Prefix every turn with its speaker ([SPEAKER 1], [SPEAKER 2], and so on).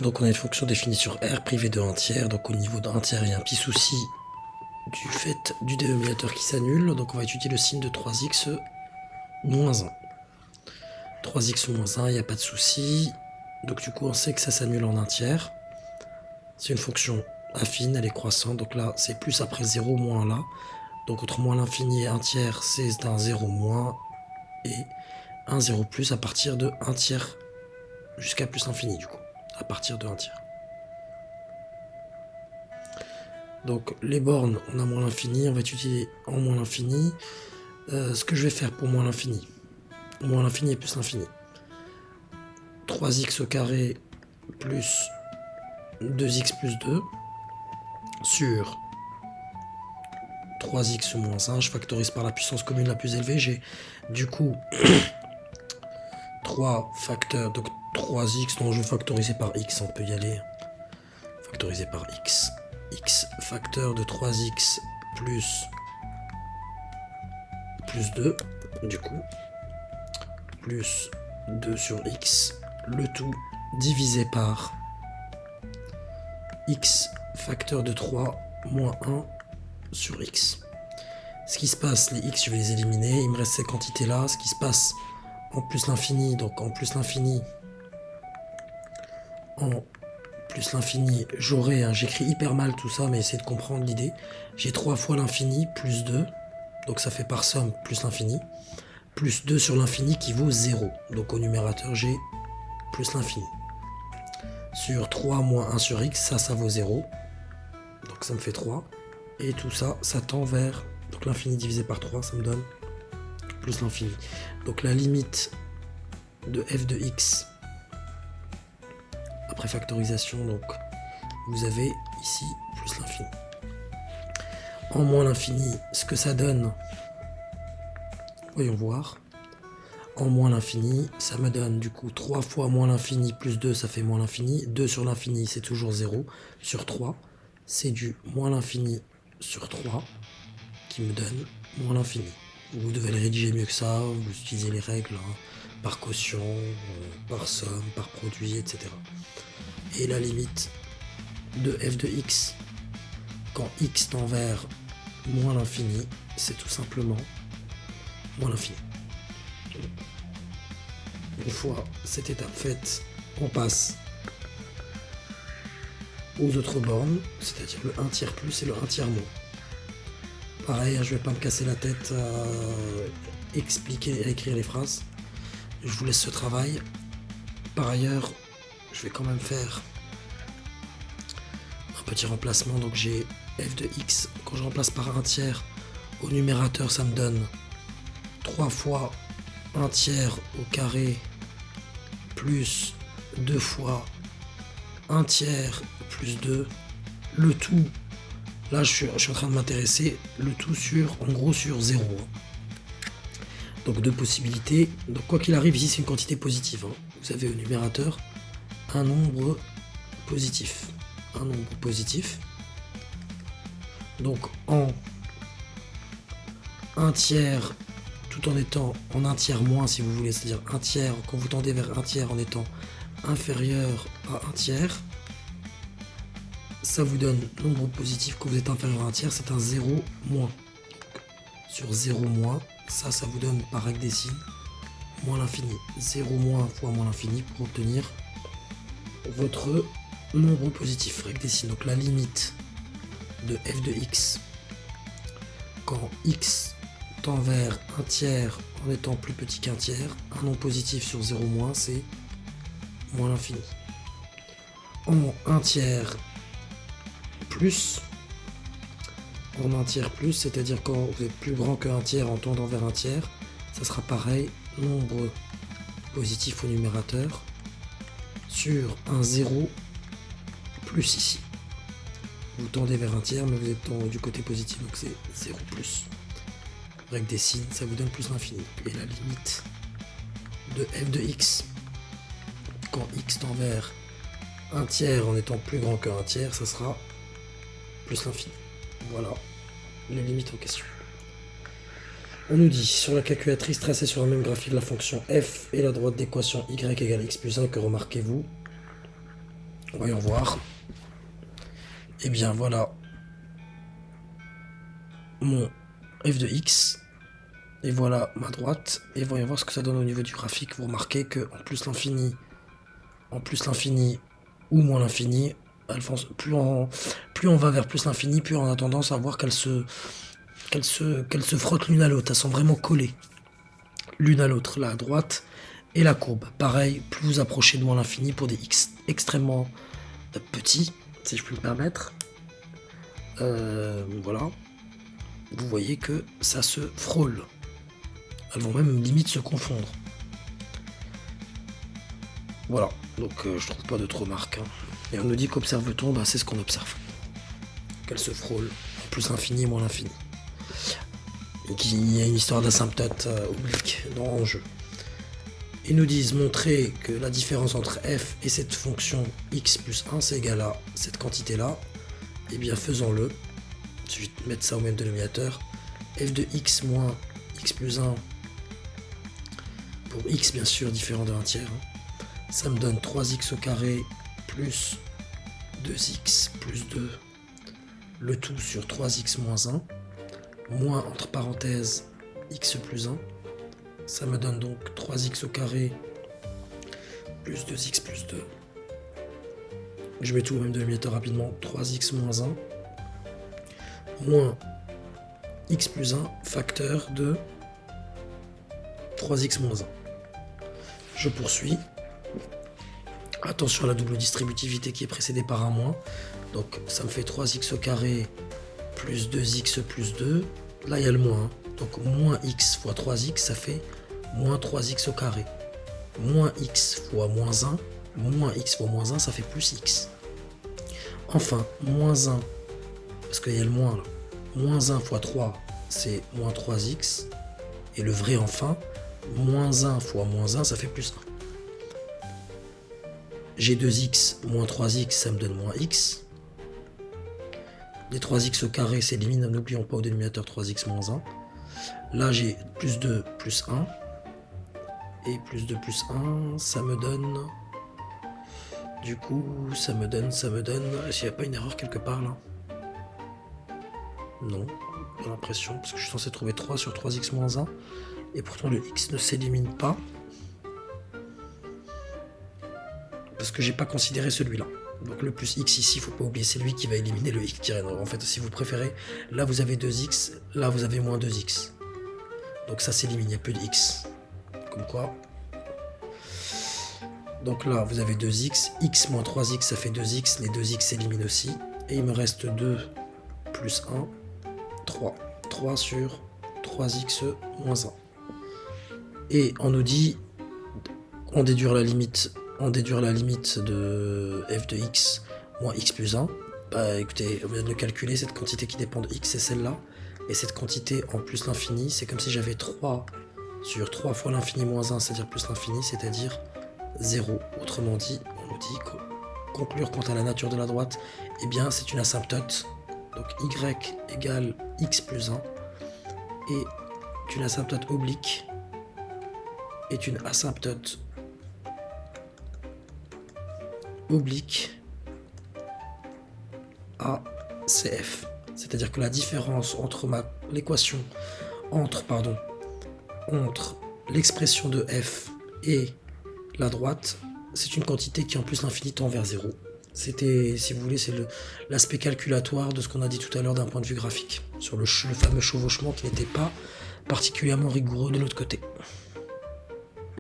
[SPEAKER 1] Donc on a une fonction définie sur R privée de 1 tiers. Donc au niveau d'un tiers, il y a un petit souci du fait du dénominateur qui s'annule. Donc on va étudier le signe de 3x moins 1. 3x moins 1, il n'y a pas de souci. Donc du coup on sait que ça s'annule en 1 tiers. C'est une fonction affine, elle est croissante. Donc là c'est plus après 0 moins là. Donc entre moins l'infini et 1 tiers, c'est un 0 moins. Et un 0 plus à partir de 1 tiers jusqu'à plus l'infini du coup. À partir de 1 tiers. Donc les bornes, on a moins l'infini, on va étudier en moins l'infini. Ce que je vais faire pour moins l'infini et plus l'infini. 3x au carré plus 2x plus 2 sur 3x moins 1. Je factorise par la puissance commune la plus élevée. J'ai du coup 3 facteurs, donc 3x, donc je vais factoriser par x, on peut y aller. Factoriser par x. X facteur de 3x plus 2, du coup, plus 2 sur x, le tout divisé par x facteur de 3 moins 1 sur x. Ce qui se passe, les x, je vais les éliminer, il me reste ces quantités-là. Ce qui se passe en plus l'infini, donc en plus l'infini, j'aurai, j'écris hyper mal tout ça, mais essayez de comprendre l'idée. J'ai 3 fois l'infini plus 2, donc ça fait par somme plus l'infini, plus 2 sur l'infini qui vaut 0. Donc au numérateur, j'ai plus l'infini. Sur 3 moins 1 sur x, ça vaut 0. Donc ça me fait 3. Et tout ça, ça tend vers... Donc l'infini divisé par 3, ça me donne plus l'infini. Donc la limite de f de x, après factorisation, donc vous avez ici plus l'infini. En moins l'infini, ce que ça donne, voyons voir. En moins l'infini, ça me donne du coup 3 fois moins l'infini plus 2, ça fait moins l'infini. 2 sur l'infini, c'est toujours 0. Sur 3, c'est du moins l'infini sur 3 qui me donne moins l'infini. Vous devez le rédiger mieux que ça, vous utilisez les règles, par quotient, par somme, par produit, etc. Et la limite de f de x, quand x tend vers moins l'infini, c'est tout simplement moins l'infini. Une fois cette étape faite, on passe aux autres bornes, c'est-à-dire le 1 tiers plus et le 1 tiers moins. Pareil, je vais pas me casser la tête à expliquer, à écrire les phrases. Je vous laisse ce travail. Par ailleurs, je vais quand même faire un petit remplacement. Donc j'ai f de x, quand je remplace par 1 tiers, au numérateur ça me donne 3 fois 1 tiers au carré plus 2 fois 1 tiers plus 2, le tout, là je suis en train de m'intéresser, le tout en gros sur 0. Donc deux possibilités, donc quoi qu'il arrive ici c'est une quantité positive. Vous avez au numérateur un nombre positif. Donc en 1 tiers, tout en étant en 1 tiers moins si vous voulez, c'est-à-dire 1 tiers, quand vous tendez vers 1 tiers en étant inférieur à 1 tiers, ça vous donne nombre positif quand vous êtes inférieur à 1 tiers, c'est un 0 moins. Donc, sur 0 moins, ça vous donne par règle des signes moins l'infini. 0 moins fois moins l'infini pour obtenir votre nombre positif, règle des signes. Donc la limite de f de x, quand x tend vers 1 tiers en étant plus petit qu'un tiers, un nombre positif sur 0 moins, c'est moins l'infini. En 1 tiers plus, c'est-à-dire quand vous êtes plus grand que 1 tiers en tendant vers 1 tiers, ça sera pareil, nombre positif au numérateur sur un 0 plus ici. Vous tendez vers 1 tiers, mais vous êtes du côté positif, donc c'est 0 plus. Règle des signes, ça vous donne plus l'infini. Et la limite de f de x, quand x tend vers 1 tiers en étant plus grand que 1 tiers, ça sera plus l'infini. Voilà les limites en question. On nous dit, sur la calculatrice tracée sur un même graphique, la fonction f est la droite d'équation y égale x plus 1, que remarquez-vous? Voyons voir. Et bien voilà mon f de x. Et voilà ma droite. Et voyons voir ce que ça donne au niveau du graphique. Vous remarquez que en plus l'infini ou moins l'infini, plus on va vers plus l'infini, plus on a tendance à voir qu'elles se frottent l'une à l'autre. Elles sont vraiment collées l'une à l'autre, la droite et la courbe. Pareil, plus vous approchez de moins l'infini pour des x extrêmement petits, si je puis me permettre. Voilà. Vous voyez que ça se frôle. Elles vont même limite se confondre. Voilà, donc je trouve pas d'autres remarques. Hein. Et on nous dit qu'observe-t-on, c'est ce qu'on observe. Qu'elles se frôlent, plus l'infini, moins l'infini. Donc il y a une histoire d'asymptote oblique en jeu. Ils nous disent montrer que la différence entre f et cette fonction x plus 1 c'est égal à cette quantité là. Et bien faisons-le. Il suffit de mettre ça au même dénominateur. F de x moins x plus 1 pour x bien sûr différent de 1 tiers. Ça me donne 3x au carré plus 2x plus 2, le tout sur 3x moins 1, moins entre parenthèses x plus 1. Ça me donne donc 3x au carré plus 2x plus 2. Je mets tout au même dénominateur rapidement. 3x moins 1 moins x plus 1 facteur de 3x moins 1. Je poursuis. Attention à la double distributivité qui est précédée par un moins. Donc ça me fait 3x au carré plus 2x plus 2. Là il y a le moins. Donc moins x fois 3x ça fait moins 3x au carré. Moins x fois moins 1. Moins x fois moins 1 ça fait plus x. Enfin moins 1. Parce qu'il y a le moins là. Moins 1 fois 3 c'est moins 3x. Et le vrai enfin. Moins 1 fois moins 1 ça fait plus 1. J'ai 2x moins 3x, ça me donne moins x. Les 3x au carré s'éliminent, n'oublions pas au dénominateur 3x moins 1. Là j'ai plus 2 plus 1. Et plus 2 plus 1, ça me donne... Du coup, ça me donne... Est-ce qu'il n'y a pas une erreur quelque part là? Non, j'ai l'impression, parce que je suis censé trouver 3 sur 3x moins 1. Et pourtant le x ne s'élimine pas. Parce que j'ai pas considéré celui-là. Donc le plus x ici, il faut pas oublier, c'est lui qui va éliminer le x. En fait, si vous préférez, là vous avez 2x, là vous avez moins 2x. Donc ça s'élimine, il n'y a plus de x. Comme quoi. Donc là vous avez 2x, x moins 3x ça fait 2x, les 2x s'éliminent aussi. Et il me reste 2 plus 1, 3. 3 sur 3x moins 1. Et on nous dit, on déduire la limite de f de x moins x plus 1. Écoutez, on vient de le calculer, cette quantité qui dépend de x c'est celle-là. Et cette quantité en plus l'infini, c'est comme si j'avais 3 sur 3 fois l'infini moins 1, c'est-à-dire plus l'infini, c'est-à-dire 0. Autrement dit, on nous dit conclure quant à la nature de la droite, eh bien c'est une asymptote. Donc y égale x plus 1 est une asymptote oblique, est une asymptote oblique à CF. C'est-à-dire que la différence entre l'équation entre l'expression de f et la droite, c'est une quantité qui en plus l'infini tend vers 0. C'était, si vous voulez, c'est l'aspect calculatoire de ce qu'on a dit tout à l'heure d'un point de vue graphique, sur le fameux chevauchement qui n'était pas particulièrement rigoureux de l'autre côté.